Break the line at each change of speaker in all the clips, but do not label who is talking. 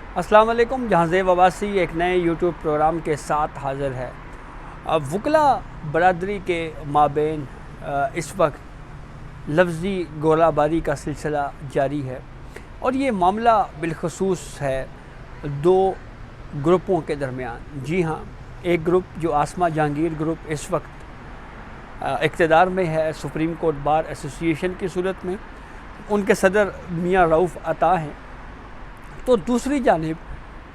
अस्सलाम वालेकुम। जहाज़ेब अब्बासी एक नए यूट्यूब प्रोग्राम के साथ हाज़िर है। अब वकला बरादरी के माबेन इस वक्त लफ्ज़ी गोलाबारी का सिलसिला जारी है और ये मामला बिलखसूस है दो ग्रुपों के दरमियान। जी हाँ, एक ग्रुप जो आसमा जहांगीर ग्रुप इस वक्त इक़्तिदार में है सुप्रीम कोर्ट बार एसोसिएशन की सूरत में, उनके सदर मियाँ रऊफ़ अता हैं। तो दूसरी जानिब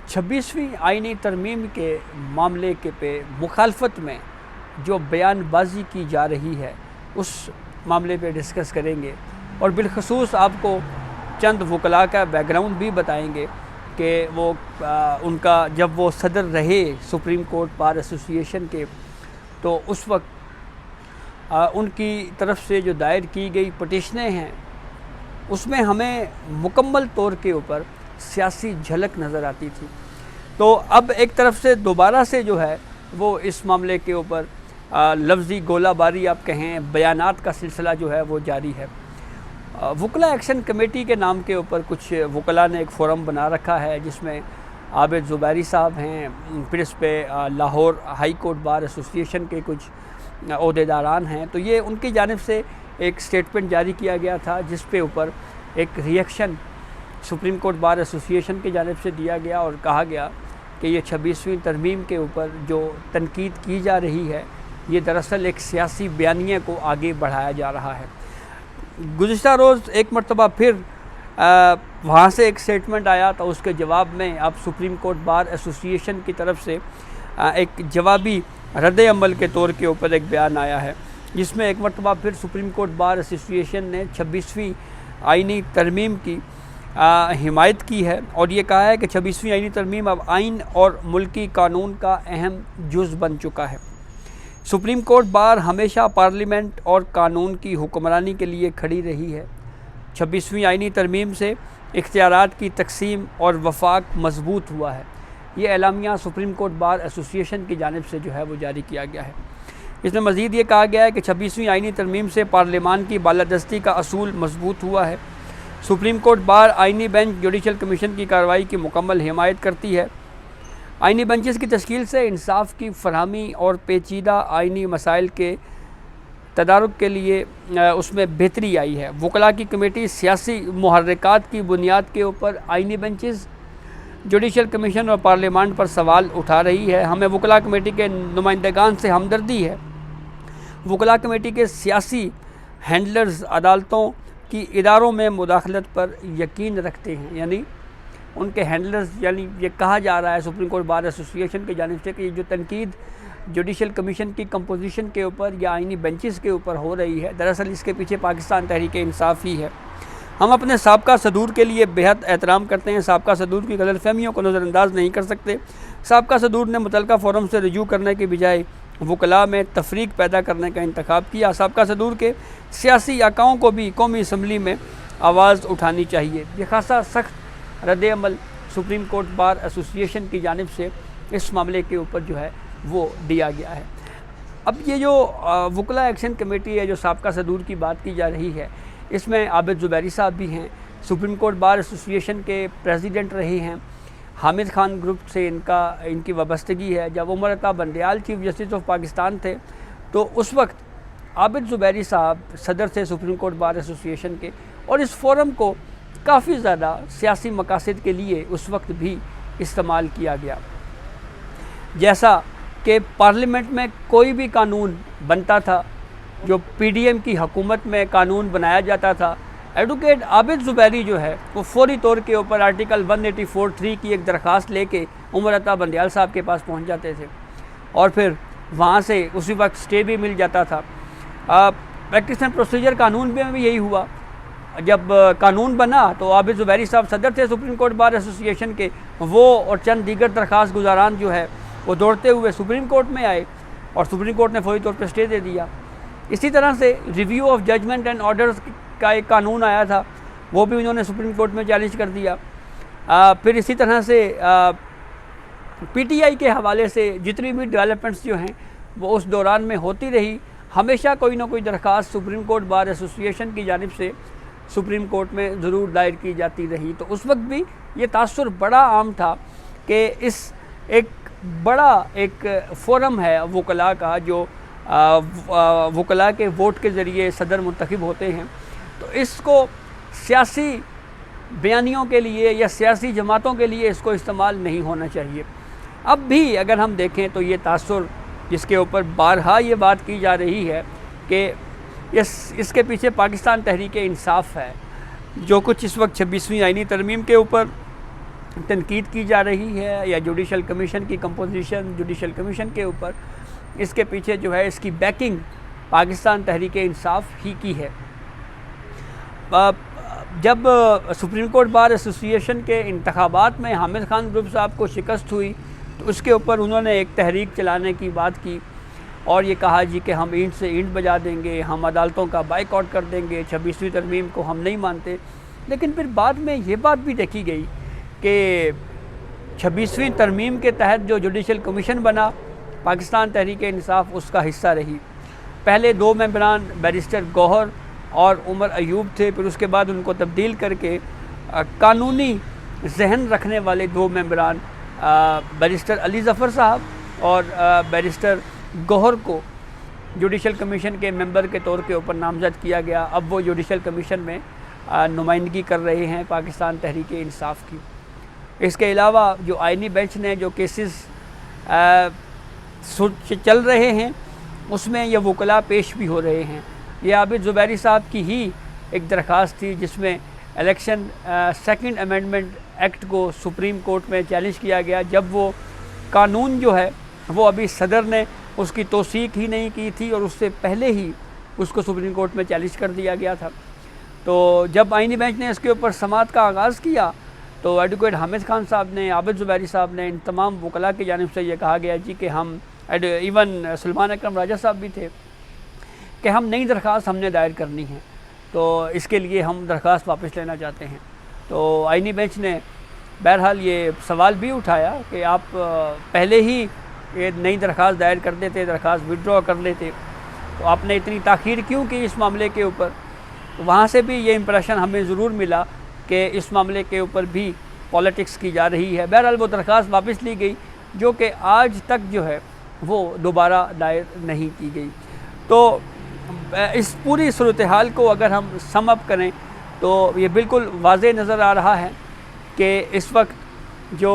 26वीं आइनी तरमीम के मामले के पे मुखालफत में जो बयानबाजी की जा रही है उस मामले पे डिस्कस करेंगे और बिलखसूस आपको चंद वकला का बैकग्राउंड भी बताएंगे कि वो उनका जब वो सदर रहे सुप्रीम कोर्ट बार एसोसिएशन के तो उस वक्त उनकी तरफ से जो दायर की गई पटिशनें हैं उसमें हमें मुकम्मल तौर के ऊपर सियासी झलक नज़र आती थी। तो अब एक तरफ से दोबारा से जो है वो इस मामले के ऊपर लफ्ज़ी गोलाबारी आप कहें, बयानात का सिलसिला जो है वो जारी है। वकला एक्शन कमेटी के नाम के ऊपर कुछ वकला ने एक फ़ोरम बना रखा है जिसमें आबिद ज़ुबैरी साहब हैं, फिर इस पे Lahore high court bar association के कुछ ओहदेदारान हैं। तो ये उनकी जानिब से एक स्टेटमेंट जारी किया गया था जिस पे ऊपर एक reaction supreme court bar association की जानिब से दिया गया और कहा गया कि ये 26वीं तरमीम के ऊपर जो तनकीद की जा रही है ये दरअसल एक सियासी बयानिए को आगे बढ़ाया जा रहा है। गुज़िश्ता रोज़ एक मरतबा फिर वहाँ से एक स्टेटमेंट आया तो उसके जवाब में अब सुप्रीम कोर्ट बार एसोसिएशन की तरफ से एक जवाबी रद्द अमल के तौर के ऊपर एक बयान आया है जिसमें एक मरतबा फिर सुप्रीम कोर्ट बार एसोसिएशन ने 26वीं आइनी तरमीम की हिमायत की है और ये कहा है कि 26वीं आइनी तरमीम अब आइन और मुल्की कानून का अहम जुज़ बन चुका है। सुप्रीम कोर्ट बार हमेशा पार्लियामेंट और कानून की हुक्मरानी के लिए खड़ी रही है। 26वीं आइनी तरमीम से इख्तियारात की तकसीम और वफाक मजबूत हुआ है। ये एलामिया सुप्रीम कोर्ट बार एसोसिएशन की जानिब से जो है वो जारी किया गया है। इसमें मज़ीद ये कहा गया है कि 26वीं आइनी तरमीम से पार्लियामान की बालादस्ती का असूल मजबूत हुआ है। सुप्रीम कोर्ट बार आइनी बेंच जुडिशल कमीशन की कार्रवाई की मुकम्मल हिमायत करती है। आइनी बेंचेस की तश्कील से इंसाफ की फरहमी और पेचीदा आइनी मसाइल के तदारुक के लिए उसमें बेहतरी आई है। वकला की कमेटी सियासी मुहर्रिकात की बुनियाद के ऊपर आइनी बेंचेस, जुडिशल कमीशन और पार्लियामान पर सवाल उठा रही है। हमें वकला कमेटी के नुमाइंदगान से हमदर्दी है। वकला कमेटी के सियासी हैंडलर्स अदालतों कि इदारों में मुदाखलत पर यकीन रखते हैं, यानी उनके हैंडलर्स, यानी ये कहा जा रहा है सुप्रीम कोर्ट बार एसोसिएशन की जानिब से कि ये जो तनकीद जुडिशल कमीशन की कंपोजिशन के ऊपर या आइनी बेंचेस के ऊपर हो रही है दरअसल इसके पीछे पाकिस्तान तहरीक इंसाफ ही है। हम अपने साबका सदूर के लिए बेहद एहतराम करते हैं। साबका सदूर की गलतफहमियों को नज़रअंदाज नहीं कर सकते। साबका सदूर ने मुतलका फोरम से रजू करने के बजाय वकला में तफरीक पैदा करने का इंतखाब किया। साबका सदूर के सियासी आकाओं को भी कौमी असम्बली में आवाज़ उठानी चाहिए। ये खासा सख्त रद्द अमल सुप्रीम कोर्ट बार एसोसिएशन की जानिब से इस मामले के ऊपर जो है वो दिया गया है। अब ये जो वकला एक्शन कमेटी है जो साबका सदूर की बात की जा रही है इसमें आबिद ज़ुबैरी साहब भी हैं, सुप्रीम कोर्ट बार एसोसिएशन के प्रेसिडेंट रहे हैं। हामिद खान ग्रुप से इनकी वाबस्तगी है। जब Umar Ata Bandial chief justice of Pakistan थे तो उस वक्त आबिद ज़ुबैरी साहब सदर थे सुप्रीम कोर्ट बार एसोसिएशन के और इस फोरम को काफ़ी ज़्यादा सियासी मकासद के लिए उस वक्त भी इस्तेमाल किया गया। जैसा कि पार्लियामेंट में कोई भी कानून बनता था, जो पीडीएम की हुकूमत में कानून बनाया जाता था, एडवोकेट आबिद ज़ुबैरी जो है वो फौरी तौर के ऊपर आर्टिकल 184(3) की एक दरख्वास्त लेके उमर अता बंदयाल साहब के पास पहुंच जाते थे और फिर वहां से उसी वक्त स्टे भी मिल जाता था। प्रैक्टिस एंड प्रोसीजर कानून में भी यही हुआ। जब कानून बना तो आबिद ज़ुबैरी साहब सदर थे सुप्रीम कोर्ट बार एसोसिएशन के, वो और चंद दीगर दरख्वास्त गुजारान जो है वो दौड़ते हुए सुप्रीम कोर्ट में आए और सुप्रीम कोर्ट ने फौरी तौर पर स्टे दे दिया। इसी तरह से review of judgement and orders का एक कानून आया था, वो भी उन्होंने सुप्रीम कोर्ट में चैलेंज कर दिया। फिर इसी तरह से पीटीआई के हवाले से जितनी भी डेवलपमेंट्स जो हैं वो उस दौरान में होती रही। हमेशा कोई ना कोई दरख्वास्त सुप्रीम कोर्ट बार एसोसिएशन की जानिब से सुप्रीम कोर्ट में ज़रूर दायर की जाती रही। तो उस वक्त भी ये तासुर बड़ा आम था कि इस एक बड़ा एक फोरम है वकला का, जो वकला के वोट के ज़रिए सदर मुंतखब होते हैं, तो इसको सियासी बयानियों के लिए या सियासी जमातों के लिए इसको इस्तेमाल नहीं होना चाहिए। अब भी अगर हम देखें तो ये तासुर जिसके ऊपर बारहा ये बात की जा रही है कि इसके पीछे पाकिस्तान तहरीक इंसाफ है, जो कुछ इस वक्त 26वीं आईनी तरमीम के ऊपर तनकीद की जा रही है या जुडिशल कमीशन की कंपोजिशन जुडिशल कमीशन के ऊपर, इसके पीछे जो है इसकी बैकिंग पाकिस्तान तहरीक इंसाफ ही की है। जब सुप्रीम कोर्ट बार एसोसिएशन के इंतखाबात में हामिद खान ग्रुप साहब को शिकस्त हुई तो उसके ऊपर उन्होंने एक तहरीक चलाने की बात की और ये कहा जी कि हम ईंट से ईंट बजा देंगे, हम अदालतों का बाइकआउट कर देंगे, 26वीं तरमीम को हम नहीं मानते। लेकिन फिर बाद में ये बात भी देखी गई कि 26वीं तरमीम के तहत जो जुडिशल कमीशन बना, पाकिस्तान तहरीक इंसाफ उसका हिस्सा रही। पहले 2 मेंबरान बैरिस्टर गौहर और उमर अयूब थे, फिर उसके बाद उनको तब्दील करके कानूनी जहन रखने वाले 2 मेंबरान बैरिस्टर अली ज़फ़र साहब और बैरिस्टर गौहर को जुडिशल कमीशन के मेंबर के तौर के ऊपर नामज़द किया गया। अब वो जुडिशल कमीशन में नुमाइंदगी कर रहे हैं पाकिस्तान तहरीक इंसाफ की। इसके अलावा जो आइनी बेंच ने जो केसेस चल रहे हैं उसमें ये वकला पेश भी हो रहे हैं। ये आबिद ज़ुबैरी साहब की ही एक दरख्वास्त थी जिसमें इलेक्शन सेकंड अमेंडमेंट एक्ट को सुप्रीम कोर्ट में चैलेंज किया गया, जब वो कानून जो है वो अभी सदर ने उसकी तौसीक ही नहीं की थी और उससे पहले ही उसको सुप्रीम कोर्ट में चैलेंज कर दिया गया था। तो जब आइनी बेंच ने इसके ऊपर समाअत का आगाज़ किया तो एडवोकेट हामिद खान साहब ने, आबिद ज़ुबैरी साहब ने, इन तमाम वकला की जानिब से ये कहा गया जी कि हम, इवन सलमान अकरम राजा साहब भी थे, कि हम नई दरख्वास्त हमने दायर करनी है, तो इसके लिए हम दरख्वास्त वापस लेना चाहते हैं। तो आइनी बेंच ने बहरहाल ये सवाल भी उठाया कि आप पहले ही ये नई दरख्वास्त दायर कर देते, दरख्वास्त विड्रॉ कर लेते, तो आपने इतनी ताख़ीर क्यों की इस मामले के ऊपर। तो वहाँ से भी ये इम्प्रेशन हमें ज़रूर मिला कि इस मामले के ऊपर भी पॉलिटिक्स की जा रही है। बहरहाल वो दरख्वास्त वापस ली गई जो कि आज तक जो है वो दोबारा दायर नहीं की गई। तो इस पूरी सूरत हाल को अगर हम सम अप करें तो ये बिल्कुल वाज़ेह नज़र आ रहा है कि इस वक्त जो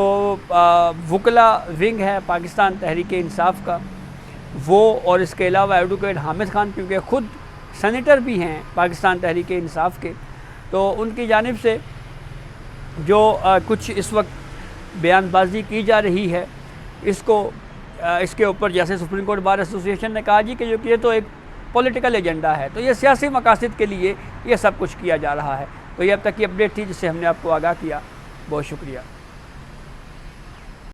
वकला विंग है पाकिस्तान तहरीक इंसाफ का, वो और इसके अलावा एडवोकेट हामिद खान, क्योंकि ख़ुद सेनेटर भी हैं पाकिस्तान तहरीक इंसाफ के, तो उनकी जानिब से जो कुछ इस वक्त बयानबाजी की जा रही है इसके ऊपर, जैसे सुप्रीम कोर्ट बार एसोसिएशन ने कहा जी कि ये तो एक पॉलिटिकल एजेंडा है, तो ये सियासी मकासद के लिए ये सब कुछ किया जा रहा है। तो ये अब तक की अपडेट थी जिससे हमने आपको आगाह किया। बहुत शुक्रिया।